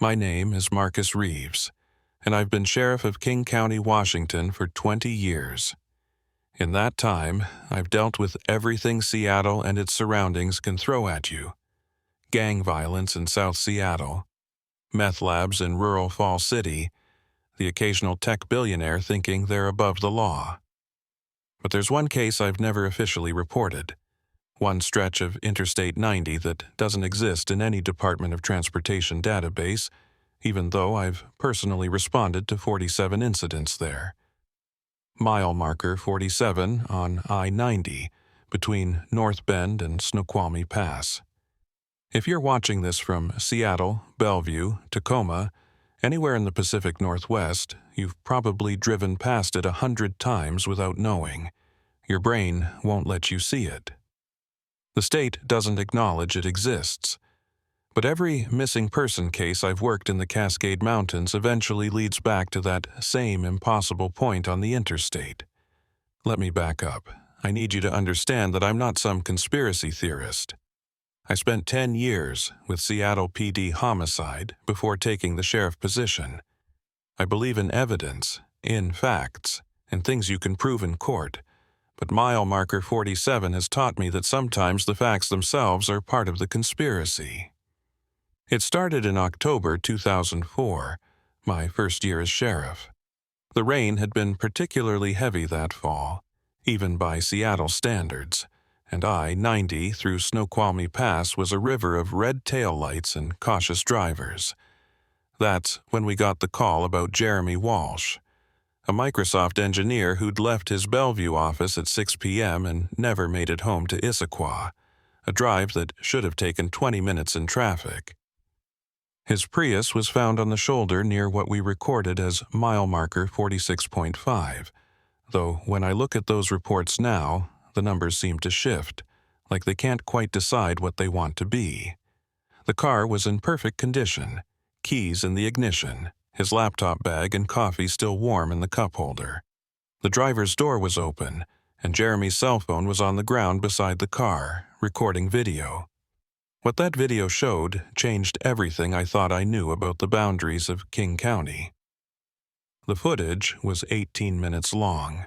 My name is Marcus Reeves, and I've been Sheriff of King County, Washington for 20 years. In that time, I've dealt with everything Seattle and its surroundings can throw at you. Gang violence in South Seattle, meth labs in rural Fall City, the occasional tech billionaire thinking they're above the law. But there's one case I've never officially reported, one stretch of Interstate 90 that doesn't exist in any Department of Transportation database, even though I've personally responded to 47 incidents there. Mile marker 47 on I-90 between North Bend and Snoqualmie Pass. If you're watching this from Seattle, Bellevue, Tacoma, anywhere in the Pacific Northwest, you've probably driven past it 100 times without knowing. Your brain won't let you see it. The state doesn't acknowledge it exists. But every missing person case I've worked in the Cascade Mountains eventually leads back to that same impossible point on the interstate. Let me back up. I need you to understand that I'm not some conspiracy theorist. I spent 10 years with Seattle PD homicide before taking the sheriff position. I believe in evidence, in facts, and things you can prove in court. But mile marker 47 has taught me that sometimes the facts themselves are part of the conspiracy. It started in October 2004, my first year as sheriff. The rain had been particularly heavy that fall, even by Seattle standards, and I-90 through Snoqualmie Pass was a river of red taillights and cautious drivers. That's when we got the call about Jeremy Walsh, a Microsoft engineer who'd left his Bellevue office at 6 p.m. and never made it home to Issaquah, a drive that should have taken 20 minutes in traffic. His Prius was found on the shoulder near what we recorded as mile marker 46.5, though when I look at those reports now, the numbers seem to shift, like they can't quite decide what they want to be. The car was in perfect condition, keys in the ignition, his laptop bag and coffee still warm in the cup holder. The driver's door was open, and Jeremy's cell phone was on the ground beside the car, recording video. What that video showed changed everything I thought I knew about the boundaries of King County. The footage was 18 minutes long.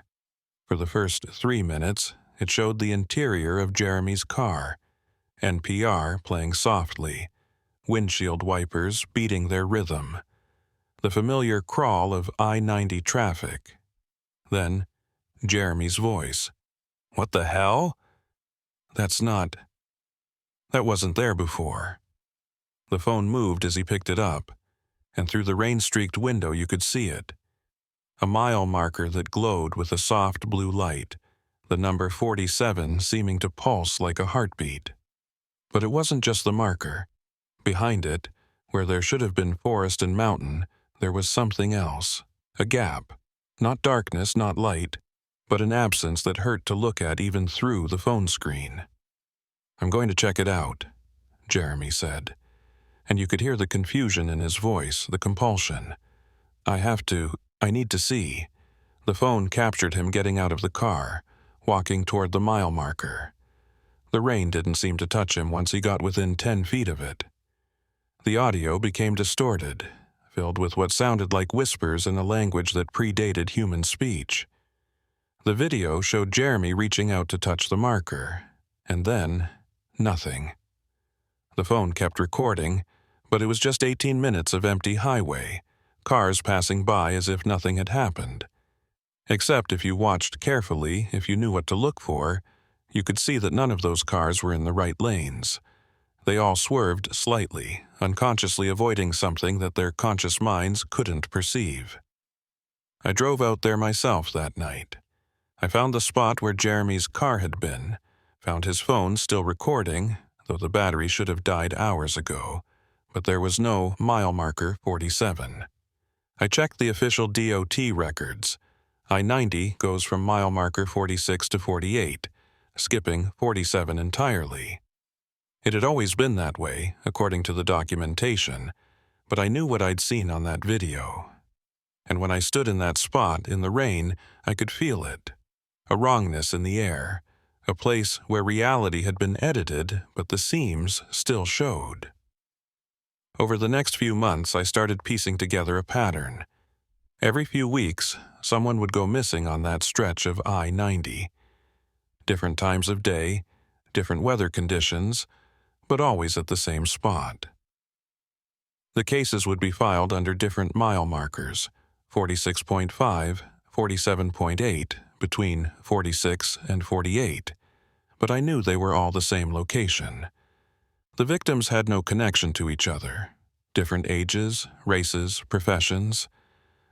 For the first 3 minutes, it showed the interior of Jeremy's car, NPR playing softly, windshield wipers beating their rhythm, the familiar crawl of I-90 traffic. Then, Jeremy's voice. "What the hell?" That wasn't there before. The phone moved as he picked it up, and through the rain-streaked window you could see it. A mile marker that glowed with a soft blue light, the number 47 seeming to pulse like a heartbeat. But it wasn't just the marker. Behind it, where there should have been forest and mountain, there was something else. A gap. Not darkness, not light, but an absence that hurt to look at even through the phone screen. "I'm going to check it out," Jeremy said, and you could hear the confusion in his voice, the compulsion. I need to see." The phone captured him getting out of the car, walking toward the mile marker. The rain didn't seem to touch him once he got within 10 feet of it. The audio became distorted, filled with what sounded like whispers in a language that predated human speech. The video showed Jeremy reaching out to touch the marker, and then nothing. The phone kept recording, but it was just 18 minutes of empty highway, cars passing by as if nothing had happened. Except if you watched carefully, if you knew what to look for, you could see that none of those cars were in the right lanes. They all swerved slightly, unconsciously avoiding something that their conscious minds couldn't perceive. I drove out there myself that night. I found the spot where Jeremy's car had been, found his phone still recording, though the battery should have died hours ago, but there was no mile marker 47. I checked the official DOT records. I-90 goes from mile marker 46 to 48, skipping 47 entirely. It had always been that way, according to the documentation, but I knew what I'd seen on that video. And when I stood in that spot in the rain, I could feel it. A wrongness in the air, a place where reality had been edited, but the seams still showed. Over the next few months, I started piecing together a pattern. Every few weeks, someone would go missing on that stretch of I-90. Different times of day, different weather conditions, but always at the same spot. The cases would be filed under different mile markers, 46.5, 47.8, between 46 and 48, but I knew they were all the same location. The victims had no connection to each other. Different ages, races, professions.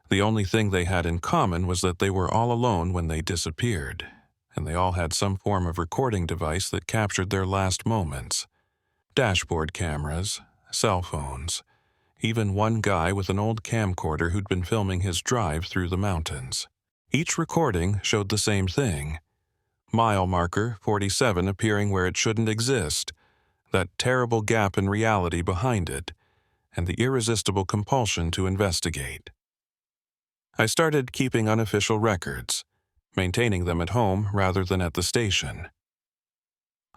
The only thing they had in common was that they were all alone when they disappeared, and they all had some form of recording device that captured their last moments. Dashboard cameras, cell phones, even one guy with an old camcorder who'd been filming his drive through the mountains. Each recording showed the same thing. Mile marker 47 appearing where it shouldn't exist, that terrible gap in reality behind it, and the irresistible compulsion to investigate. I started keeping unofficial records, maintaining them at home rather than at the station.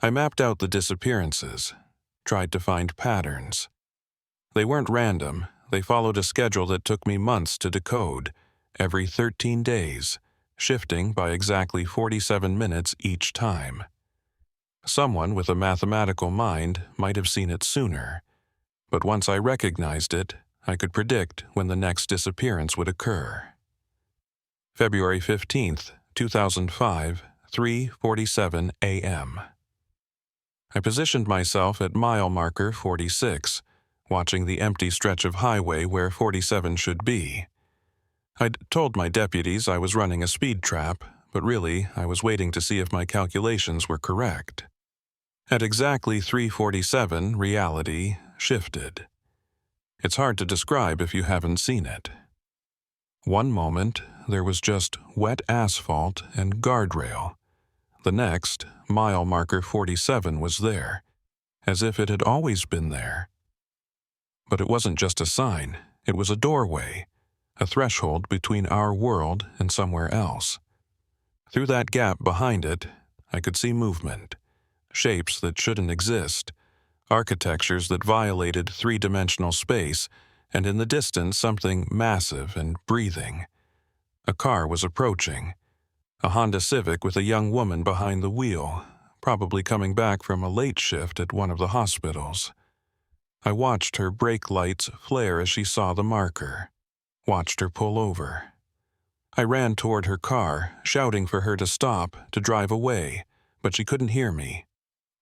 I mapped out the disappearances, tried to find patterns. They weren't random, they followed a schedule that took me months to decode, every 13 days, shifting by exactly 47 minutes each time. Someone with a mathematical mind might have seen it sooner, but once I recognized it, I could predict when the next disappearance would occur. February 15th, 2005, 3:47 a.m. I positioned myself at mile marker 46, watching the empty stretch of highway where 47 should be. I'd told my deputies I was running a speed trap, but really I was waiting to see if my calculations were correct. At exactly 3:47, reality shifted. It's hard to describe if you haven't seen it. One moment, there was just wet asphalt and guardrail. The next, mile marker 47 was there, as if it had always been there. But it wasn't just a sign, it was a doorway, a threshold between our world and somewhere else. Through that gap behind it, I could see movement, shapes that shouldn't exist, architectures that violated three-dimensional space, and in the distance something massive and breathing. A car was approaching, a Honda Civic with a young woman behind the wheel, probably coming back from a late shift at one of the hospitals. I watched her brake lights flare as she saw the marker, watched her pull over. I ran toward her car, shouting for her to stop, to drive away, but she couldn't hear me.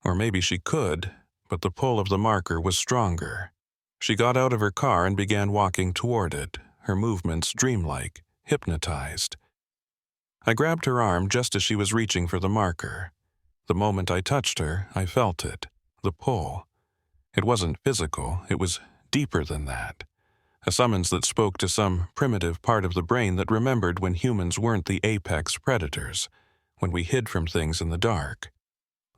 Or maybe she could, but the pull of the marker was stronger. She got out of her car and began walking toward it, her movements dreamlike, hypnotized. I grabbed her arm just as she was reaching for the marker. The moment I touched her, I felt it, the pull. It wasn't physical, it was deeper than that. A summons that spoke to some primitive part of the brain that remembered when humans weren't the apex predators, when we hid from things in the dark.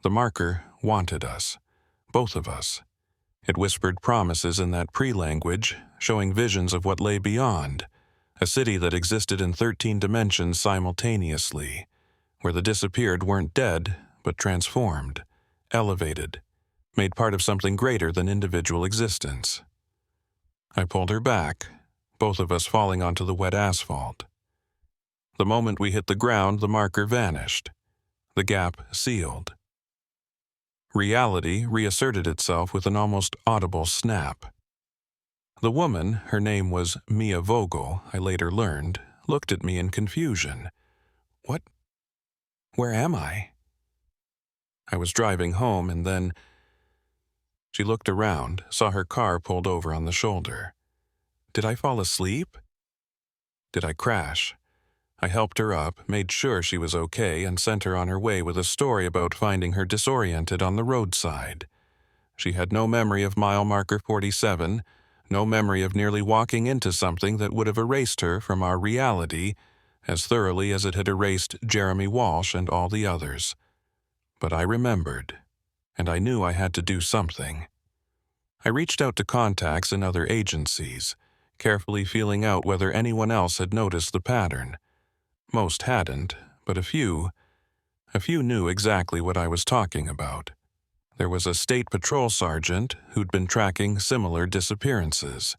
The marker wanted us, both of us. It whispered promises in that pre-language, showing visions of what lay beyond, a city that existed in 13 dimensions simultaneously, where the disappeared weren't dead, but transformed, elevated, made part of something greater than individual existence. I pulled her back, both of us falling onto the wet asphalt. The moment we hit the ground, the marker vanished. The gap sealed. Reality reasserted itself with an almost audible snap. The woman, her name was Mia Vogel, I later learned, looked at me in confusion. What? Where am I? I was driving home and then... She looked around, saw her car pulled over on the shoulder. Did I fall asleep? Did I crash? I helped her up, made sure she was okay, and sent her on her way with a story about finding her disoriented on the roadside. She had no memory of mile marker 47, no memory of nearly walking into something that would have erased her from our reality as thoroughly as it had erased Jeremy Walsh and all the others. But I remembered, and I knew I had to do something. I reached out to contacts in other agencies, carefully feeling out whether anyone else had noticed the pattern. Most hadn't, but a few knew exactly what I was talking about. There was a state patrol sergeant who'd been tracking similar disappearances.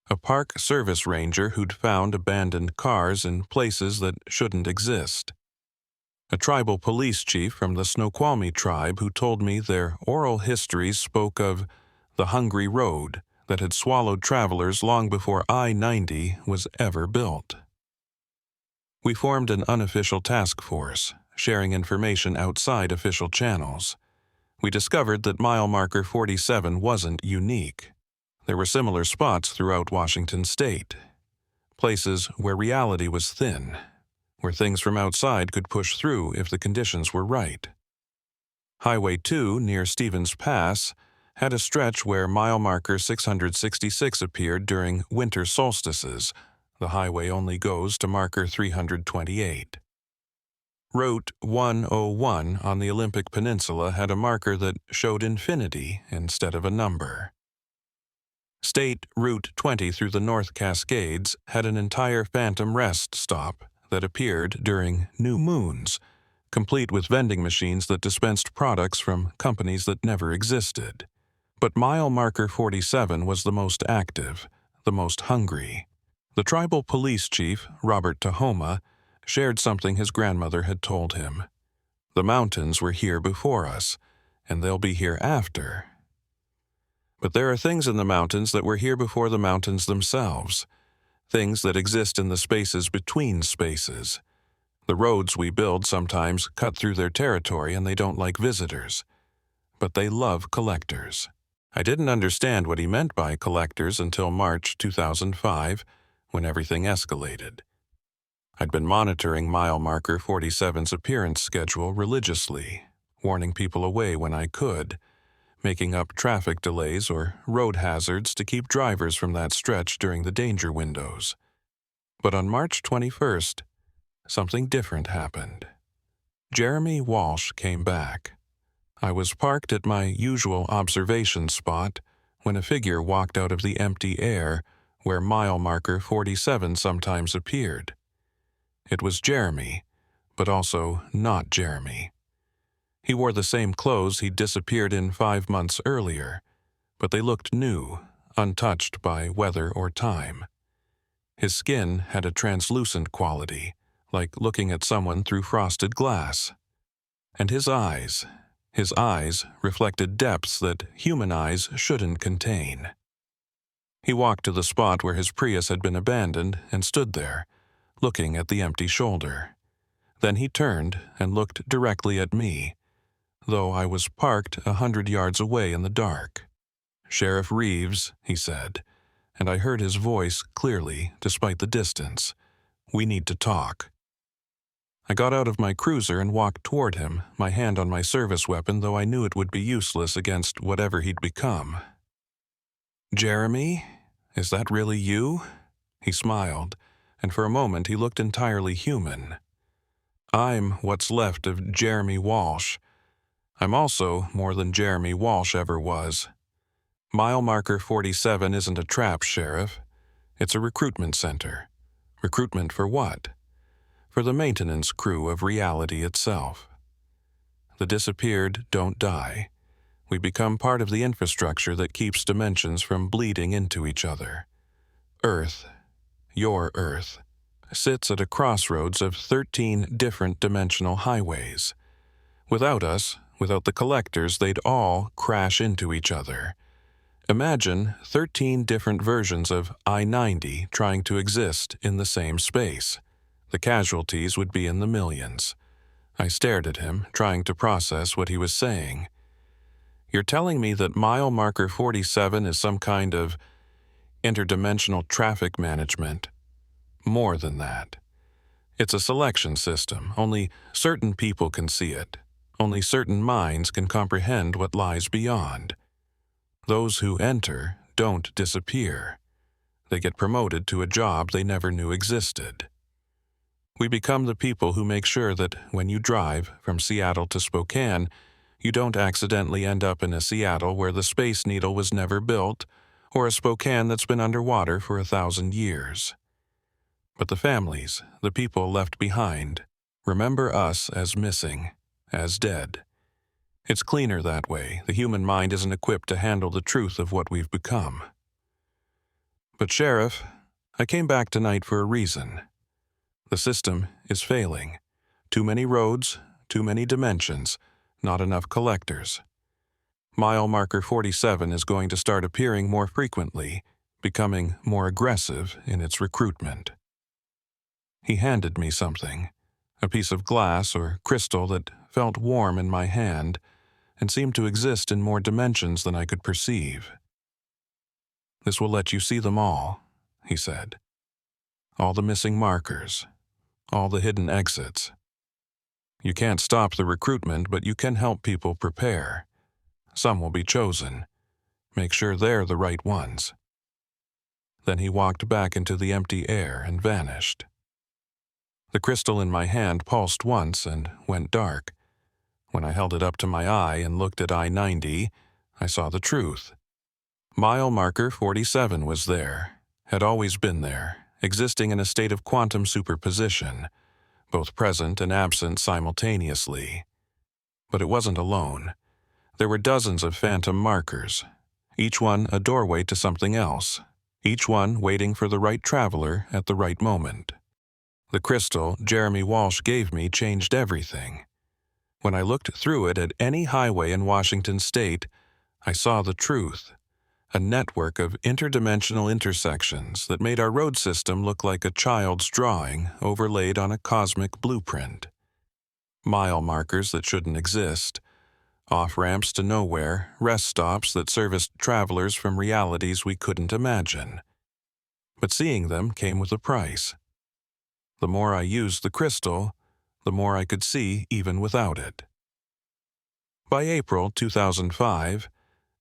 A park service ranger who'd found abandoned cars in places that shouldn't exist. A tribal police chief from the Snoqualmie tribe who told me their oral histories spoke of the hungry road that had swallowed travelers long before I-90 was ever built. We formed an unofficial task force, sharing information outside official channels. We discovered that mile marker 47 wasn't unique. There were similar spots throughout Washington state, places where reality was thin, where things from outside could push through if the conditions were right. Highway 2 near Stevens Pass had a stretch where mile marker 666 appeared during winter solstices. The highway only goes to marker 328. Route 101 on the Olympic Peninsula had a marker that showed infinity instead of a number. State Route 20 through the North Cascades had an entire phantom rest stop that appeared during new moons, complete with vending machines that dispensed products from companies that never existed. But mile marker 47 was the most active, the most hungry. The tribal police chief, Robert Tahoma, shared something his grandmother had told him. The mountains were here before us, and they'll be here after. But there are things in the mountains that were here before the mountains themselves, things that exist in the spaces between spaces. The roads we build sometimes cut through their territory and they don't like visitors. But they love collectors. I didn't understand what he meant by collectors until March 2005, when everything escalated. I'd been monitoring mile marker 47's appearance schedule religiously, warning people away when I could, making up traffic delays or road hazards to keep drivers from that stretch during the danger windows. But on March 21st, something different happened. Jeremy Walsh came back. I was parked at my usual observation spot when a figure walked out of the empty air where mile marker 47 sometimes appeared. It was Jeremy, but also not Jeremy. He wore the same clothes he'd disappeared in 5 months earlier, but they looked new, untouched by weather or time. His skin had a translucent quality, like looking at someone through frosted glass. And his eyes reflected depths that human eyes shouldn't contain. He walked to the spot where his Prius had been abandoned and stood there, looking at the empty shoulder. Then he turned and looked directly at me, though I was parked 100 yards away in the dark. "Sheriff Reeves," he said, and I heard his voice clearly despite the distance. "We need to talk." I got out of my cruiser and walked toward him, my hand on my service weapon, though I knew it would be useless against whatever he'd become. "Jeremy, is that really you?" He smiled, and for a moment he looked entirely human. "I'm what's left of Jeremy Walsh. I'm also more than Jeremy Walsh ever was. Mile marker 47 isn't a trap, Sheriff. It's a recruitment center. Recruitment for what? For the maintenance crew of reality itself. The disappeared don't die. We become part of the infrastructure that keeps dimensions from bleeding into each other. Earth, your Earth, sits at a crossroads of 13 different dimensional highways. Without us, without the collectors, they'd all crash into each other. Imagine 13 different versions of I-90 trying to exist in the same space. The casualties would be in the millions. I stared at him, trying to process what he was saying. "You're telling me that mile marker 47 is some kind of interdimensional traffic management?" "More than that. It's a selection system. Only certain people can see it. Only certain minds can comprehend what lies beyond. Those who enter don't disappear. They get promoted to a job they never knew existed. We become the people who make sure that when you drive from Seattle to Spokane, you don't accidentally end up in a Seattle where the Space Needle was never built, or a Spokane that's been underwater for 1,000 years. But the families, the people left behind, remember us as missing, as dead. It's cleaner that way. The human mind isn't equipped to handle the truth of what we've become. But Sheriff, I came back tonight for a reason. The system is failing. Too many roads, too many dimensions, not enough collectors. Mile marker 47 is going to start appearing more frequently, becoming more aggressive in its recruitment. He handed me something, a piece of glass or crystal that felt warm in my hand and seemed to exist in more dimensions than I could perceive. "This will let you see them all," he said. "All the missing markers, all the hidden exits. You can't stop the recruitment, but you can help people prepare. Some will be chosen. Make sure they're the right ones." Then he walked back into the empty air and vanished. The crystal in my hand pulsed once and went dark. When I held it up to my eye and looked at I-90, I saw the truth. Mile marker 47 was there, had always been there, existing in a state of quantum superposition, both present and absent simultaneously. But it wasn't alone. There were dozens of phantom markers, each one a doorway to something else, each one waiting for the right traveler at the right moment. The crystal Jeremy Walsh gave me changed everything. When I looked through it at any highway in Washington state, I saw the truth, a network of interdimensional intersections that made our road system look like a child's drawing overlaid on a cosmic blueprint. Mile markers that shouldn't exist, off-ramps to nowhere, rest stops that serviced travelers from realities we couldn't imagine. But seeing them came with a price. The more I used the crystal, the more I could see even without it. By April 2005,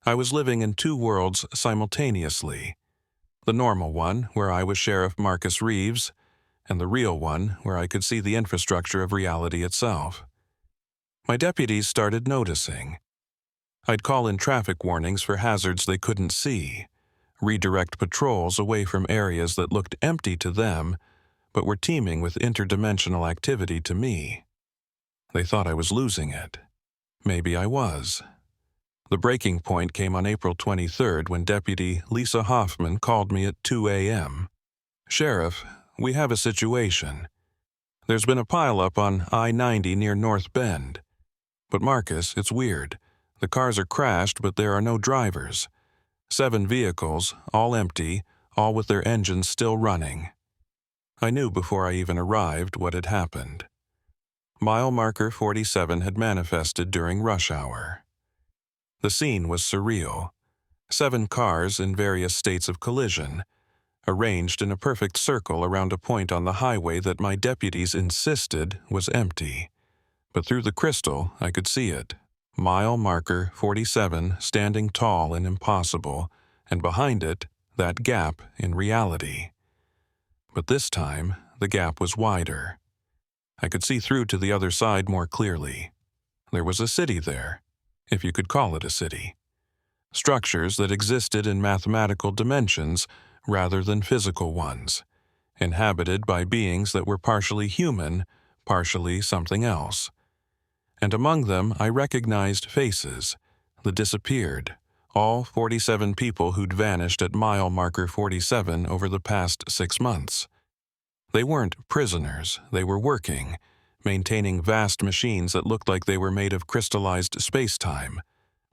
I was living in two worlds simultaneously. The normal one, where I was Sheriff Marcus Reeves, and the real one, where I could see the infrastructure of reality itself. My deputies started noticing. I'd call in traffic warnings for hazards they couldn't see, redirect patrols away from areas that looked empty to them, but were teeming with interdimensional activity to me. They thought I was losing it. Maybe I was. The breaking point came on April 23rd when Deputy Lisa Hoffman called me at 2 a.m. "Sheriff, we have a situation. There's been a pileup on I-90 near North Bend. But Marcus, it's weird. The cars are crashed, but there are no drivers. 7 vehicles, all empty, all with their engines still running." I knew before I even arrived what had happened. Mile marker 47 had manifested during rush hour. The scene was surreal. 7 cars in various states of collision, arranged in a perfect circle around a point on the highway that my deputies insisted was empty. But through the crystal, I could see it. Mile marker 47 standing tall and impossible, and behind it, that gap in reality. But this time, the gap was wider. I could see through to the other side more clearly. There was a city there, if you could call it a city. Structures that existed in mathematical dimensions rather than physical ones, inhabited by beings that were partially human, partially something else. And among them I recognized faces that disappeared, all 47 people who'd vanished at mile marker 47 over the past 6 months. They weren't prisoners, they were working, maintaining vast machines that looked like they were made of crystallized space-time,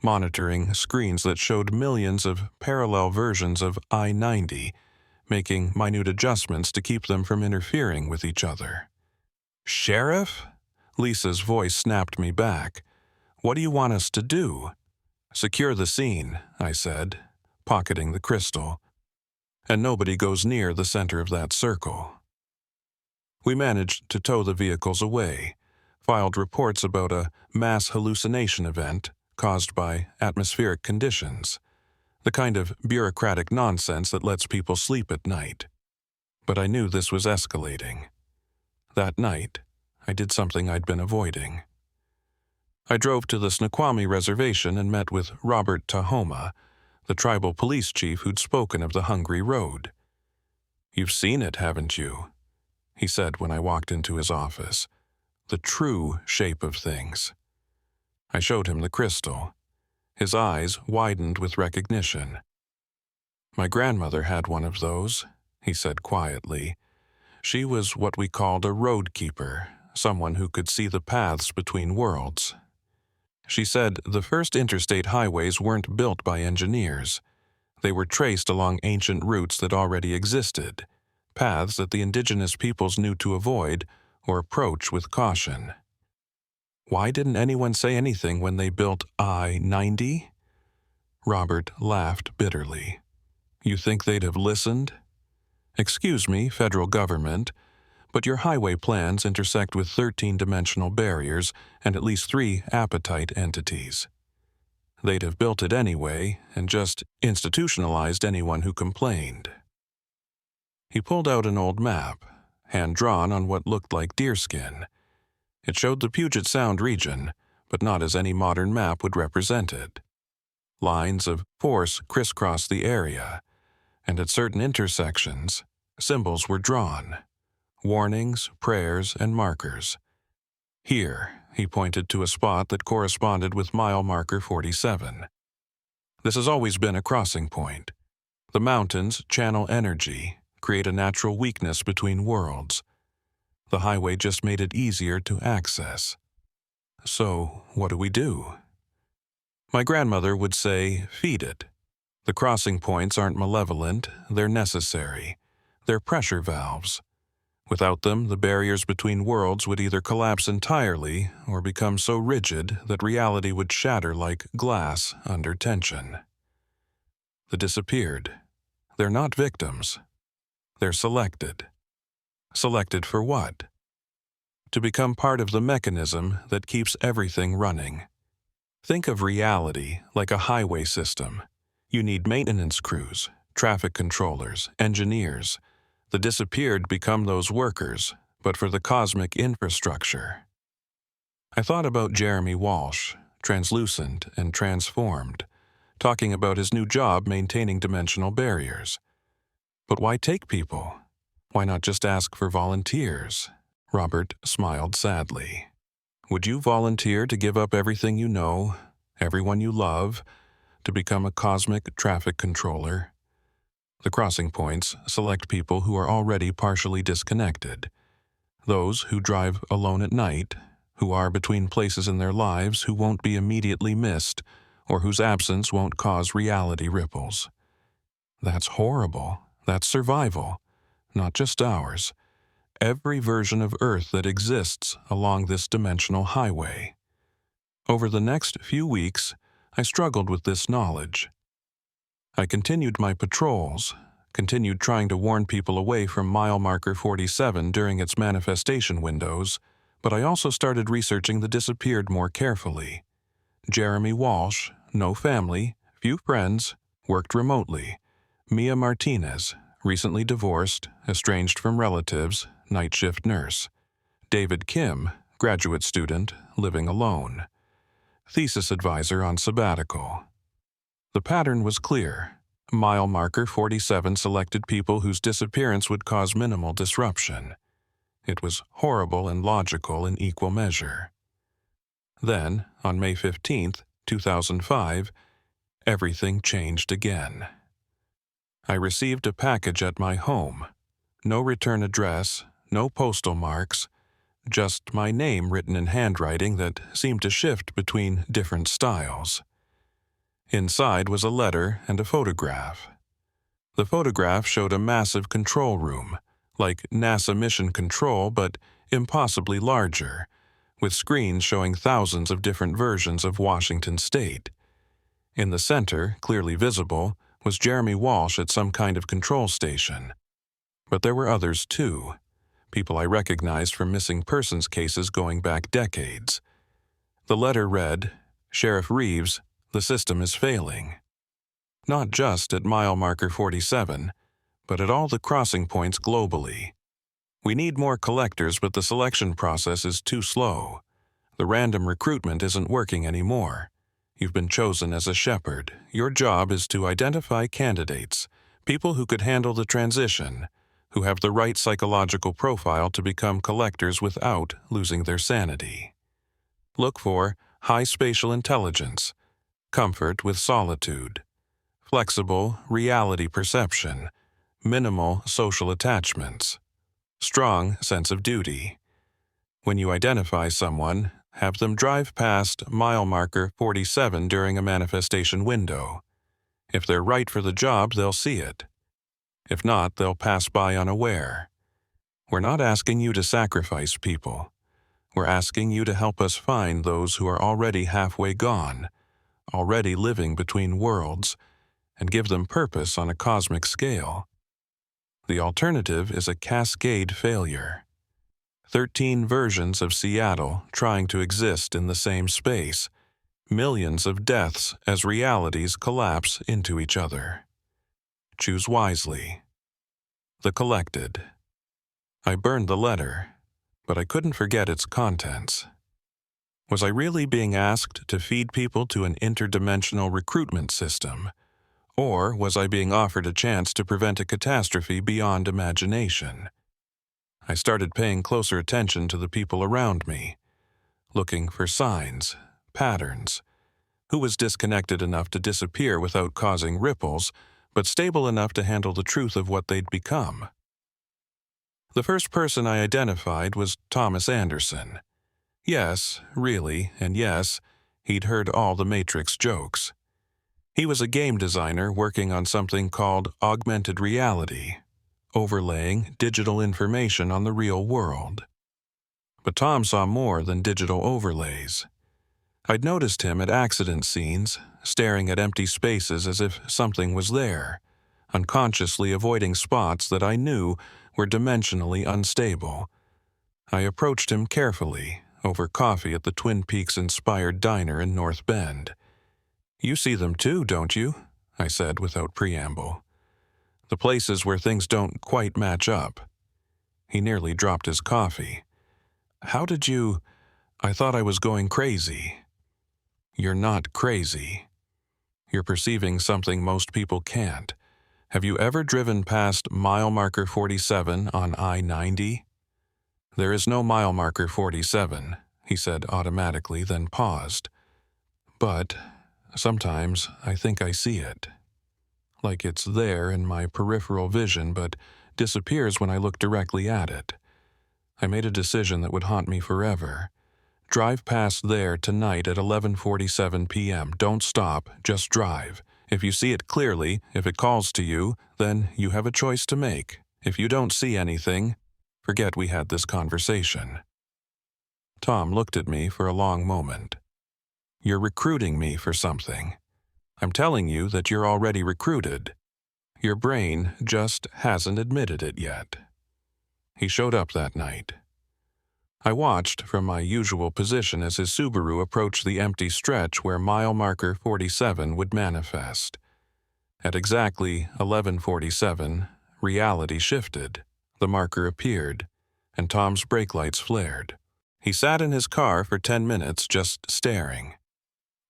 monitoring screens that showed millions of parallel versions of I-90, making minute adjustments to keep them from interfering with each other. "Sheriff?" Lisa's voice snapped me back. "What do you want us to do?" "Secure the scene," I said, pocketing the crystal. "And nobody goes near the center of that circle." We managed to tow the vehicles away, filed reports about a mass hallucination event caused by atmospheric conditions, the kind of bureaucratic nonsense that lets people sleep at night. But I knew this was escalating. That night, I did something I'd been avoiding. I drove to the Snoqualmie Reservation and met with Robert Tahoma, the tribal police chief who'd spoken of the Hungry Road. "You've seen it, haven't you?" he said when I walked into his office. "The true shape of things." I showed him the crystal. His eyes widened with recognition. "My grandmother had one of those," he said quietly. "She was what we called a road keeper, someone who could see the paths between worlds. She said the first interstate highways weren't built by engineers. They were traced along ancient routes that already existed, paths that the indigenous peoples knew to avoid or approach with caution." "Why didn't anyone say anything when they built I-90? Robert laughed bitterly. "You think they'd have listened? Excuse me, federal government, but your highway plans intersect with 13-dimensional barriers and at least 3 apatite entities. They'd have built it anyway and just institutionalized anyone who complained." He pulled out an old map, hand-drawn on what looked like deerskin. It showed the Puget Sound region, but not as any modern map would represent it. Lines of force crisscrossed the area, and at certain intersections, symbols were drawn. Warnings, prayers, and markers. Here, he pointed to a spot that corresponded with mile marker 47. "This has always been a crossing point. The mountains channel energy, create a natural weakness between worlds. The highway just made it easier to access. So, what do we do?" My grandmother would say, "Feed it. The crossing points aren't malevolent, they're necessary. They're pressure valves. Without them, the barriers between worlds would either collapse entirely or become so rigid that reality would shatter like glass under tension." The disappeared. They're not victims. They're selected. Selected for what? To become part of the mechanism that keeps everything running. Think of reality like a highway system. You need maintenance crews, traffic controllers, engineers. The disappeared become those workers, but for the cosmic infrastructure. I thought about Jeremy Walsh, translucent and transformed, talking about his new job maintaining dimensional barriers. But why take people? Why not just ask for volunteers? Robert smiled sadly. "Would you volunteer to give up everything you know, everyone you love, to become a cosmic traffic controller?" The crossing points select people who are already partially disconnected. Those who drive alone at night, who are between places in their lives who won't be immediately missed, or whose absence won't cause reality ripples. That's horrible. That's survival. Not just ours. Every version of Earth that exists along this dimensional highway. Over the next few weeks, I struggled with this knowledge. I continued my patrols, continued trying to warn people away from mile marker 47 during its manifestation windows, but I also started researching the disappeared more carefully. Jeremy Walsh, no family, few friends, worked remotely. Mia Martinez, recently divorced, estranged from relatives, night shift nurse. David Kim, graduate student, living alone. Thesis advisor on sabbatical. The pattern was clear. Mile marker 47 selected people whose disappearance would cause minimal disruption. It was horrible and logical in equal measure. Then, on May 15th, 2005, everything changed again. I received a package at my home. No return address, no postal marks, just my name written in handwriting that seemed to shift between different styles. Inside was a letter and a photograph. The photograph showed a massive control room, like NASA mission control but impossibly larger, with screens showing thousands of different versions of Washington State. In the center, clearly visible, was Jeremy Walsh at some kind of control station. But there were others too, people I recognized from missing persons cases going back decades. The letter read, "Sheriff Reeves, the system is failing." Not just at mile marker 47, but at all the crossing points globally. "We need more collectors, but the selection process is too slow. The random recruitment isn't working anymore. You've been chosen as a shepherd. Your job is to identify candidates, people who could handle the transition, who have the right psychological profile to become collectors without losing their sanity. Look for high spatial intelligence, comfort with solitude, flexible reality perception, minimal social attachments, strong sense of duty. When you identify someone, have them drive past mile marker 47 during a manifestation window. If they're right for the job, they'll see it. If not, they'll pass by unaware. We're not asking you to sacrifice people. We're asking you to help us find those who are already halfway gone, already living between worlds, and give them purpose on a cosmic scale. The alternative is a cascade failure. 13 versions of Seattle trying to exist in the same space, millions of deaths as realities collapse into each other. Choose wisely. The Collected. I burned the letter, but I couldn't forget its contents. Was I really being asked to feed people to an interdimensional recruitment system? Or was I being offered a chance to prevent a catastrophe beyond imagination? I started paying closer attention to the people around me, looking for signs, patterns. Who was disconnected enough to disappear without causing ripples, but stable enough to handle the truth of what they'd become? The first person I identified was Thomas Anderson. Yes, really, and yes, he'd heard all the Matrix jokes. He was a game designer working on something called augmented reality, overlaying digital information on the real world. But Tom saw more than digital overlays. I'd noticed him at accident scenes, staring at empty spaces as if something was there, unconsciously avoiding spots that I knew were dimensionally unstable. I approached him carefully, over coffee at the Twin Peaks-inspired diner in North Bend. "You see them too, don't you?" I said without preamble. "The places where things don't quite match up." He nearly dropped his coffee. "How did you... I thought I was going crazy." "You're not crazy. You're perceiving something most people can't. Have you ever driven past mile marker 47 on I-90? There is no mile marker 47, he said automatically, then paused. But sometimes I think I see it. Like it's there in my peripheral vision, but disappears when I look directly at it. I made a decision that would haunt me forever. Drive past there tonight at 11:47 p.m. Don't stop, just drive. If you see it clearly, if it calls to you, then you have a choice to make. If you don't see anything, forget we had this conversation." Tom looked at me for a long moment. "You're recruiting me for something. I'm telling you that you're already recruited. Your brain just hasn't admitted it yet." He showed up that night. I watched from my usual position as his Subaru approached the empty stretch where mile marker 47 would manifest. At exactly 11:47, reality shifted. The marker appeared, and Tom's brake lights flared. He sat in his car for 10 minutes just staring.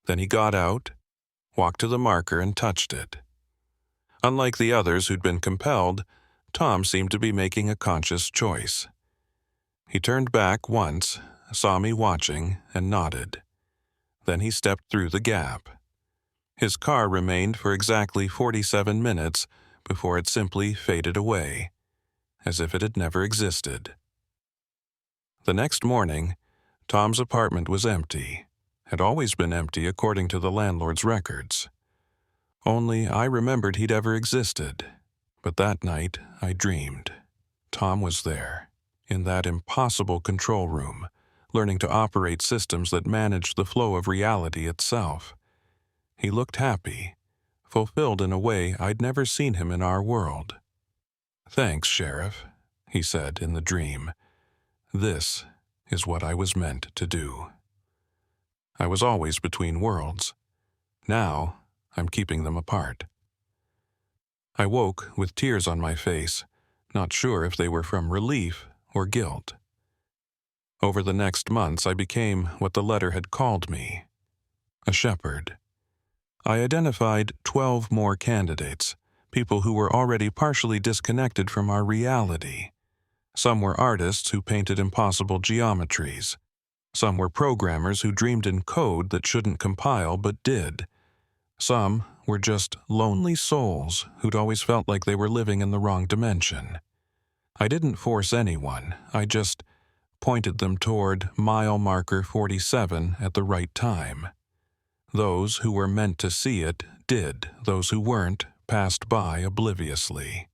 Then he got out, walked to the marker and touched it. Unlike the others who'd been compelled, Tom seemed to be making a conscious choice. He turned back once, saw me watching, and nodded. Then he stepped through the gap. His car remained for exactly 47 minutes before it simply faded away, as if it had never existed. The next morning, Tom's apartment was empty, had always been empty according to the landlord's records. Only I remembered he'd ever existed, but that night I dreamed. Tom was there, in that impossible control room, learning to operate systems that managed the flow of reality itself. He looked happy, fulfilled in a way I'd never seen him in our world. "Thanks, Sheriff," he said in the dream. "This is what I was meant to do." I was always between worlds. Now, I'm keeping them apart. I woke with tears on my face, not sure if they were from relief or guilt. Over the next months, I became what the letter had called me, a shepherd. I identified 12 more candidates, people who were already partially disconnected from our reality. Some were artists who painted impossible geometries. Some were programmers who dreamed in code that shouldn't compile but did. Some were just lonely souls who'd always felt like they were living in the wrong dimension. I didn't force anyone, I just pointed them toward mile marker 47 at the right time. Those who were meant to see it did, those who weren't passed by obliviously.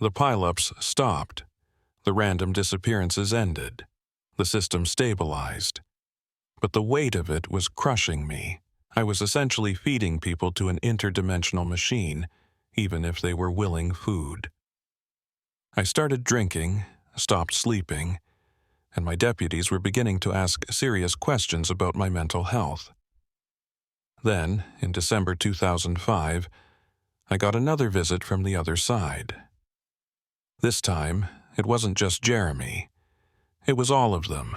The pileups stopped. The random disappearances ended. The system stabilized. But the weight of it was crushing me. I was essentially feeding people to an interdimensional machine, even if they were willing food. I started drinking, stopped sleeping, and my deputies were beginning to ask serious questions about my mental health. Then, in December 2005, I got another visit from the other side. This time, it wasn't just Jeremy. It was all of them,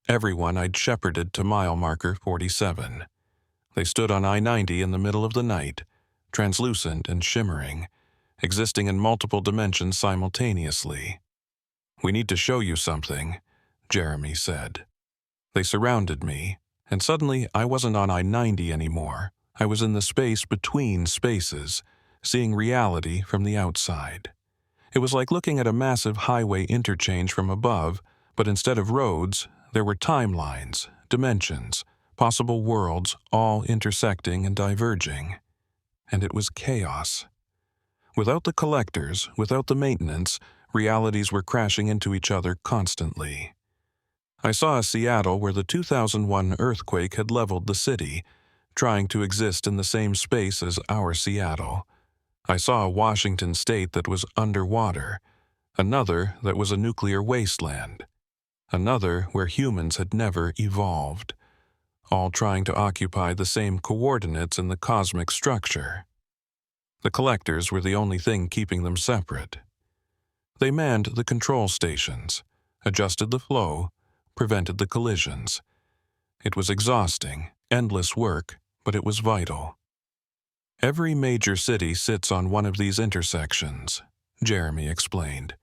everyone I'd shepherded to mile marker 47. They stood on I-90 in the middle of the night, translucent and shimmering, existing in multiple dimensions simultaneously. "We need to show you something," Jeremy said. They surrounded me, and suddenly I wasn't on I-90 anymore. I was in the space between spaces, seeing reality from the outside. It was like looking at a massive highway interchange from above, but instead of roads, there were timelines, dimensions, possible worlds all intersecting and diverging. And it was chaos. Without the collectors, without the maintenance, realities were crashing into each other constantly. I saw a Seattle where the 2001 earthquake had leveled the city, trying to exist in the same space as our Seattle. I saw a Washington state that was underwater, another that was a nuclear wasteland, another where humans had never evolved, all trying to occupy the same coordinates in the cosmic structure. The collectors were the only thing keeping them separate. They manned the control stations, adjusted the flow, prevented the collisions. It was exhausting, endless work, but it was vital. Every major city sits on one of these intersections, Jeremy explained.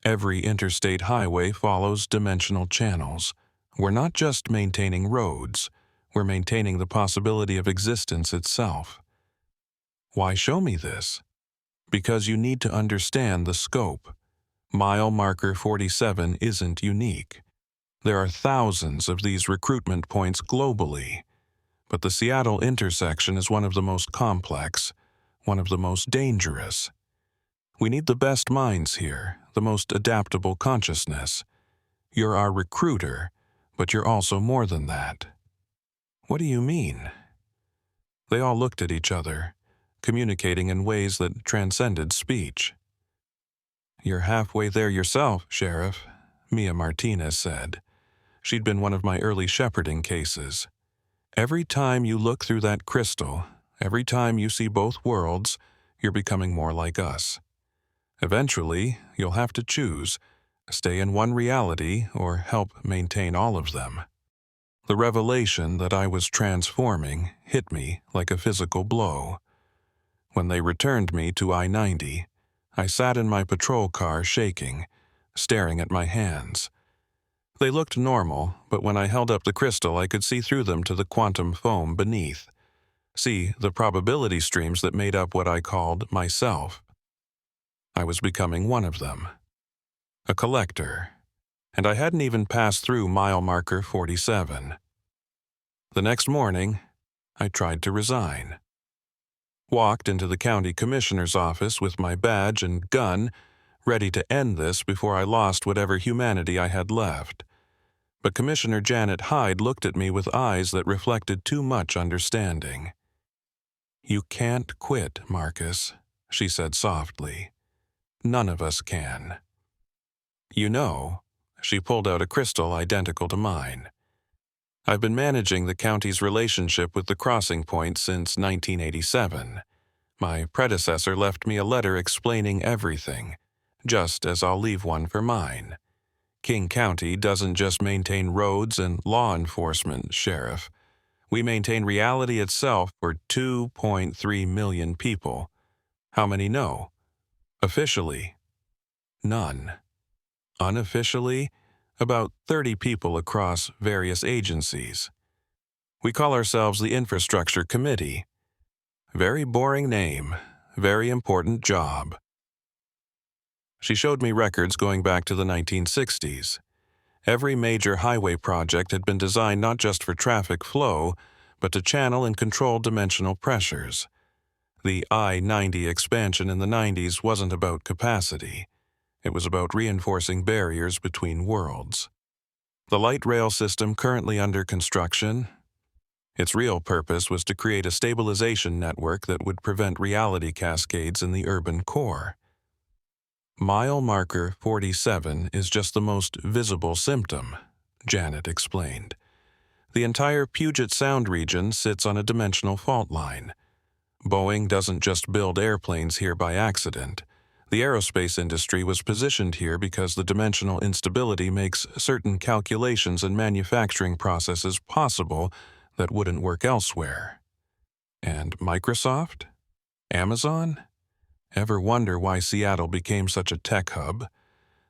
Every interstate highway follows dimensional channels. We're not just maintaining roads, we're maintaining the possibility of existence itself. Why show me this? Because you need to understand the scope. Mile marker 47 isn't unique. There are thousands of these recruitment points globally, but the Seattle intersection is one of the most complex, one of the most dangerous. We need the best minds here, the most adaptable consciousness. You're our recruiter, but you're also more than that. What do you mean? They all looked at each other, communicating in ways that transcended speech. "You're halfway there yourself, Sheriff," Mia Martinez said. She'd been one of my early shepherding cases. "Every time you look through that crystal, every time you see both worlds, you're becoming more like us. Eventually, you'll have to choose, stay in one reality or help maintain all of them." The revelation that I was transforming hit me like a physical blow. When they returned me to I-90, I sat in my patrol car shaking, staring at my hands. They looked normal, but when I held up the crystal I could see through them to the quantum foam beneath. See the probability streams that made up what I called myself. I was becoming one of them. A collector. And I hadn't even passed through mile marker 47. The next morning, I tried to resign. Walked into the county commissioner's office with my badge and gun, ready to end this before I lost whatever humanity I had left. But Commissioner Janet Hyde looked at me with eyes that reflected too much understanding. "You can't quit, Marcus," she said softly. "None of us can. You know," she pulled out a crystal identical to mine. "I've been managing the county's relationship with the crossing point since 1987. My predecessor left me a letter explaining everything, just as I'll leave one for mine. King County doesn't just maintain roads and law enforcement, Sheriff. We maintain reality itself for 2.3 million people. How many know? Officially, none. Unofficially, about 30 people across various agencies. We call ourselves the Infrastructure Committee. Very boring name, very important job. She showed me records going back to the 1960s. Every major highway project had been designed not just for traffic flow, but to channel and control dimensional pressures. The I-90 expansion in the 90s wasn't about capacity. It was about reinforcing barriers between worlds. The light rail system currently under construction, its real purpose was to create a stabilization network that would prevent reality cascades in the urban core. Mile marker 47 is just the most visible symptom, Janet explained. The entire Puget Sound region sits on a dimensional fault line. Boeing doesn't just build airplanes here by accident. The aerospace industry was positioned here because the dimensional instability makes certain calculations and manufacturing processes possible that wouldn't work elsewhere. And Microsoft? Amazon? Ever wonder why Seattle became such a tech hub?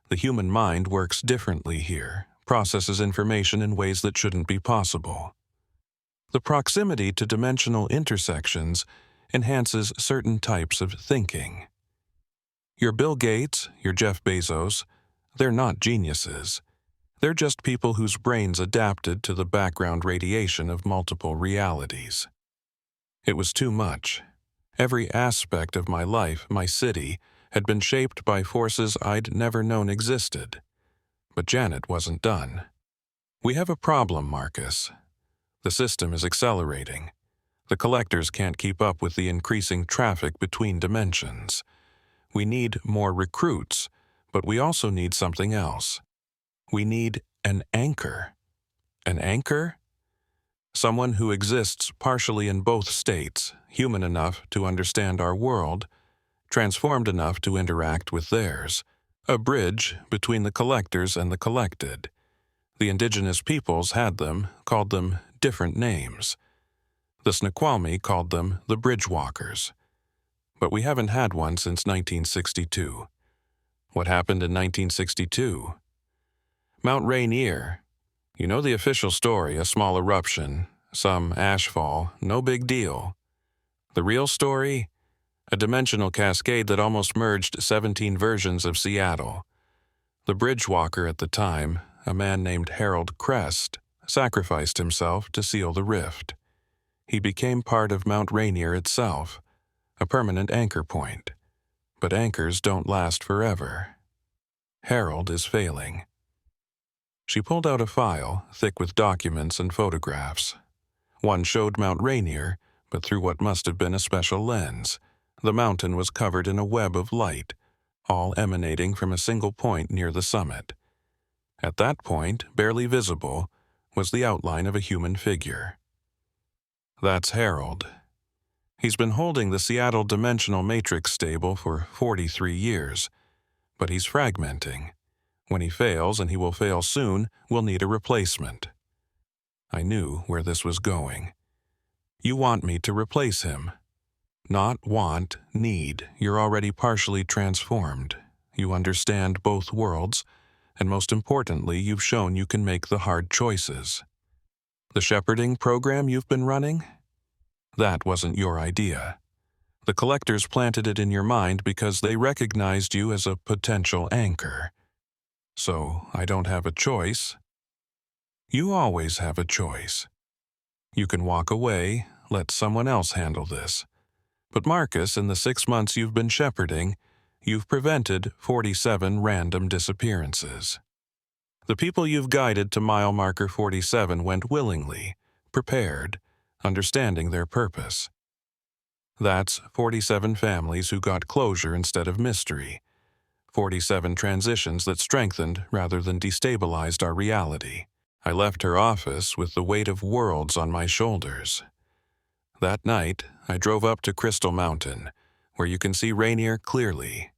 The human mind works differently here, processes information in ways that shouldn't be possible. The proximity to dimensional intersections enhances certain types of thinking. Your Bill Gates, your Jeff Bezos, they're not geniuses. They're just people whose brains adapted to the background radiation of multiple realities. It was too much. Every aspect of my life, my city, had been shaped by forces I'd never known existed. But Janet wasn't done. We have a problem, Marcus. The system is accelerating. The collectors can't keep up with the increasing traffic between dimensions. We need more recruits, but we also need something else. We need an anchor. An anchor? Someone who exists partially in both states, human enough to understand our world, transformed enough to interact with theirs. A bridge between the collectors and the collected. The indigenous peoples had them, called them different names. The Snoqualmie called them the Bridgewalkers. But we haven't had one since 1962. What happened in 1962? Mount Rainier. You know the official story, a small eruption, some ashfall, no big deal. The real story? A dimensional cascade that almost merged 17 versions of Seattle. The bridgewalker at the time, a man named Harold Crest, sacrificed himself to seal the rift. He became part of Mount Rainier itself, a permanent anchor point. But anchors don't last forever. Harold is failing. She pulled out a file, thick with documents and photographs. One showed Mount Rainier, but through what must have been a special lens. The mountain was covered in a web of light, all emanating from a single point near the summit. At that point, barely visible, was the outline of a human figure. That's Harold. He's been holding the Seattle Dimensional Matrix stable for 43 years, but he's fragmenting. When he fails, and he will fail soon, we'll need a replacement. I knew where this was going. You want me to replace him. Not want, need. You're already partially transformed. You understand both worlds, and most importantly, you've shown you can make the hard choices. The shepherding program you've been running? That wasn't your idea. The collectors planted it in your mind because they recognized you as a potential anchor. So, I don't have a choice. You always have a choice. You can walk away, let someone else handle this. But Marcus, in the 6 months you've been shepherding, you've prevented 47 random disappearances. The people you've guided to mile marker 47 went willingly, prepared, understanding their purpose. That's 47 families who got closure instead of mystery. 47 transitions that strengthened rather than destabilized our reality. I left her office with the weight of worlds on my shoulders. That night, I drove up to Crystal Mountain, where you can see Rainier clearly.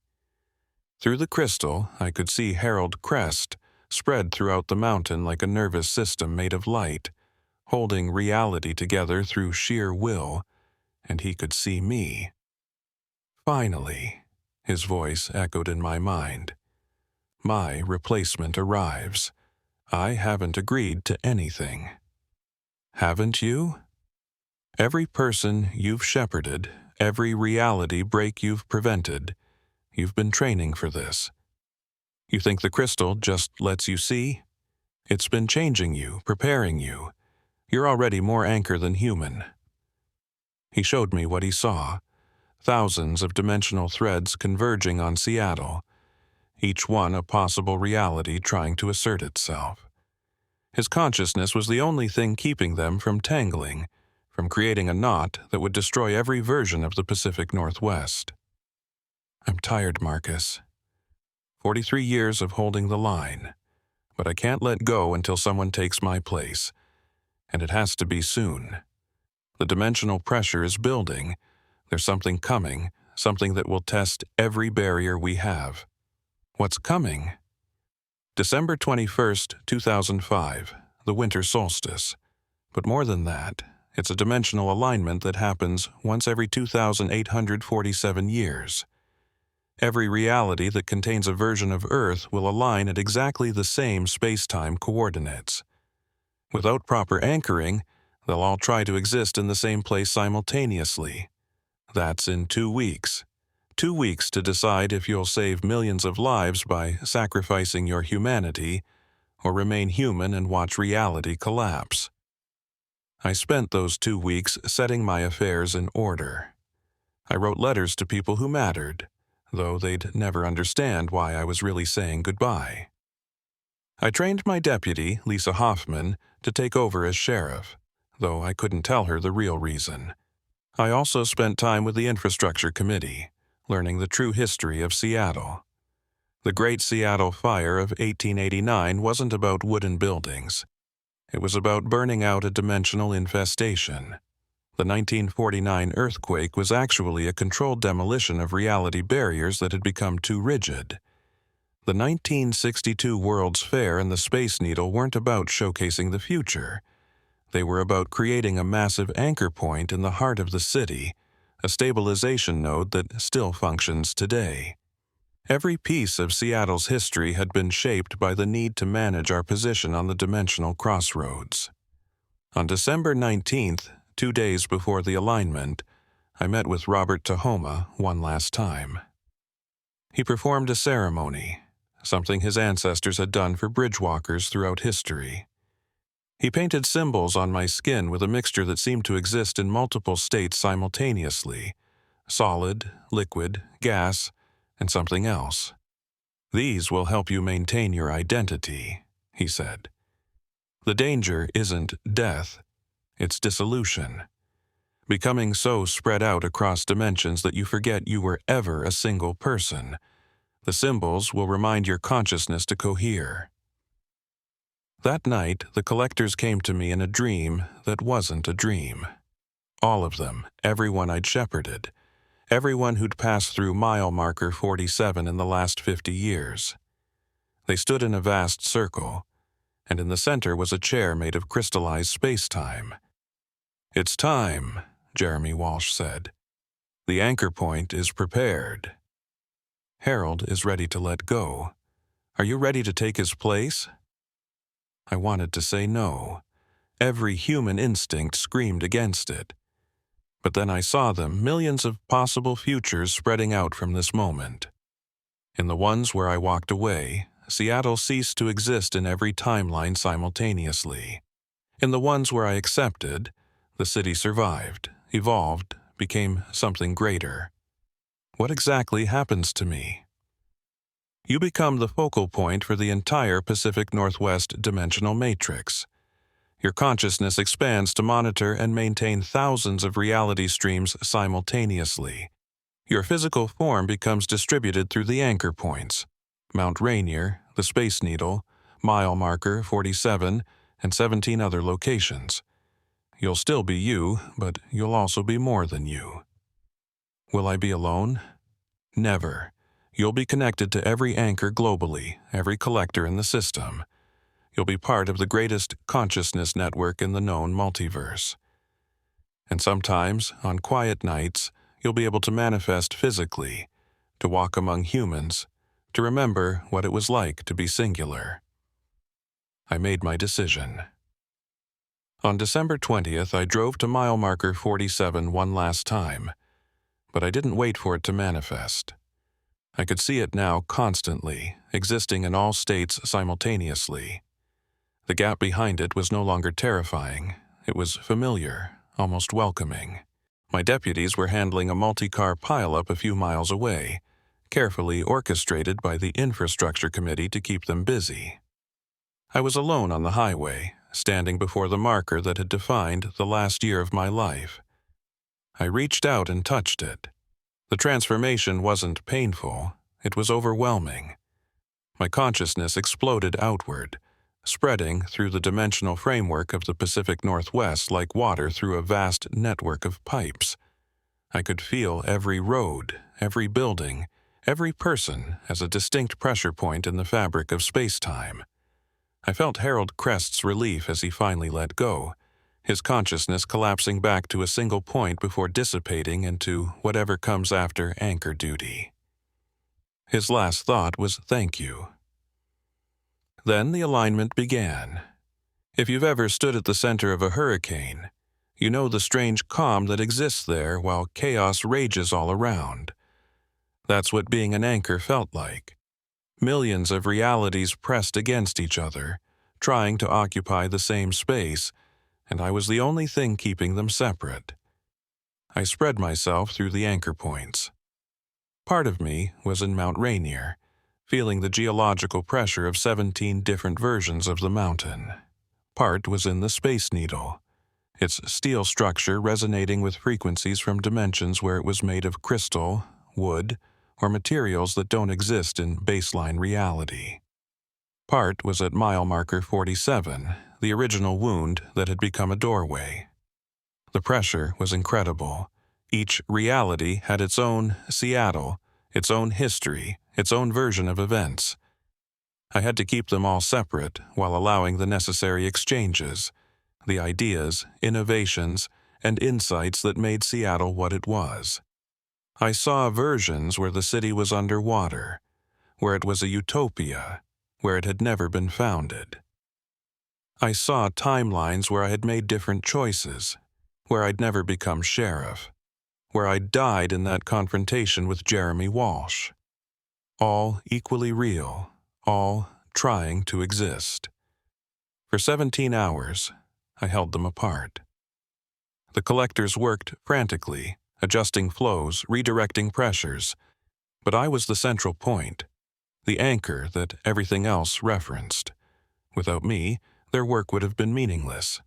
Through the crystal, I could see Harold Crest spread throughout the mountain like a nervous system made of light, holding reality together through sheer will, and he could see me. Finally, his voice echoed in my mind. My replacement arrives. I haven't agreed to anything. Haven't you? Every person you've shepherded, every reality break you've prevented, you've been training for this. You think the crystal just lets you see? It's been changing you, preparing you. You're already more anchor than human. He showed me what he saw. Thousands of dimensional threads converging on Seattle, each one a possible reality trying to assert itself. His consciousness was the only thing keeping them from tangling, from creating a knot that would destroy every version of the Pacific Northwest. I'm tired, Marcus. 43 years of holding the line, but I can't let go until someone takes my place, and it has to be soon. The dimensional pressure is building. There's something coming, something that will test every barrier we have. What's coming? December 21st, 2005, the winter solstice. But more than that, it's a dimensional alignment that happens once every 2,847 years. Every reality that contains a version of Earth will align at exactly the same space-time coordinates. Without proper anchoring, they'll all try to exist in the same place simultaneously. That's in 2 weeks. 2 weeks to decide if you'll save millions of lives by sacrificing your humanity or remain human and watch reality collapse. I spent those 2 weeks setting my affairs in order. I wrote letters to people who mattered, though they'd never understand why I was really saying goodbye. I trained my deputy, Lisa Hoffman, to take over as sheriff, though I couldn't tell her the real reason. I also spent time with the Infrastructure Committee, learning the true history of Seattle. The Great Seattle Fire of 1889 wasn't about wooden buildings. It was about burning out a dimensional infestation. The 1949 earthquake was actually a controlled demolition of reality barriers that had become too rigid. The 1962 World's Fair and the Space Needle weren't about showcasing the future. They were about creating a massive anchor point in the heart of the city, a stabilization node that still functions today. Every piece of Seattle's history had been shaped by the need to manage our position on the dimensional crossroads. On December 19th, 2 days before the alignment, I met with Robert Tahoma one last time. He performed a ceremony, something his ancestors had done for bridgewalkers throughout history. He painted symbols on my skin with a mixture that seemed to exist in multiple states simultaneously: solid, liquid, gas, and something else. These will help you maintain your identity, he said. The danger isn't death, it's dissolution. Becoming so spread out across dimensions that you forget you were ever a single person. The symbols will remind your consciousness to cohere. That night, the collectors came to me in a dream that wasn't a dream. All of them, everyone I'd shepherded, everyone who'd passed through mile marker 47 in the last 50 years. They stood in a vast circle, and in the center was a chair made of crystallized space-time. "It's time," Jeremy Walsh said. "The anchor point is prepared. Harold is ready to let go. Are you ready to take his place?" I wanted to say no. Every human instinct screamed against it. But then I saw them, millions of possible futures spreading out from this moment. In the ones where I walked away, Seattle ceased to exist in every timeline simultaneously. In the ones where I accepted, the city survived, evolved, became something greater. What exactly happens to me? You become the focal point for the entire Pacific Northwest dimensional matrix. Your consciousness expands to monitor and maintain thousands of reality streams simultaneously. Your physical form becomes distributed through the anchor points: Mount Rainier, the Space Needle, mile marker 47, and 17 other locations. You'll still be you, but you'll also be more than you. Will I be alone? Never. You'll be connected to every anchor globally, every collector in the system. You'll be part of the greatest consciousness network in the known multiverse. And sometimes, on quiet nights, you'll be able to manifest physically, to walk among humans, to remember what it was like to be singular. I made my decision. On December 20th, I drove to mile marker 47 one last time, but I didn't wait for it to manifest. I could see it now constantly, existing in all states simultaneously. The gap behind it was no longer terrifying. It was familiar, almost welcoming. My deputies were handling a multi-car pileup a few miles away, carefully orchestrated by the infrastructure committee to keep them busy. I was alone on the highway, standing before the marker that had defined the last year of my life. I reached out and touched it. The transformation wasn't painful, it was overwhelming. My consciousness exploded outward, spreading through the dimensional framework of the Pacific Northwest like water through a vast network of pipes. I could feel every road, every building, every person as a distinct pressure point in the fabric of space-time. I felt Harold Crest's relief as he finally let go, his consciousness collapsing back to a single point before dissipating into whatever comes after anchor duty. His last thought was thank you. Then the alignment began. If you've ever stood at the center of a hurricane, you know the strange calm that exists there while chaos rages all around. That's what being an anchor felt like. Millions of realities pressed against each other, trying to occupy the same space, and I was the only thing keeping them separate. I spread myself through the anchor points. Part of me was in Mount Rainier, feeling the geological pressure of 17 different versions of the mountain. Part was in the Space Needle, its steel structure resonating with frequencies from dimensions where it was made of crystal, wood, or materials that don't exist in baseline reality. Part was at mile marker 47, the original wound that had become a doorway. The pressure was incredible. Each reality had its own Seattle, its own history, its own version of events. I had to keep them all separate while allowing the necessary exchanges, the ideas, innovations, and insights that made Seattle what it was. I saw versions where the city was underwater, where it was a utopia, where it had never been founded. I saw timelines where I had made different choices, where I'd never become sheriff, where I'd died in that confrontation with Jeremy Walsh. All equally real, all trying to exist. For 17 hours, I held them apart. The collectors worked frantically, adjusting flows, redirecting pressures, but I was the central point, the anchor that everything else referenced. Without me, their work would have been meaningless.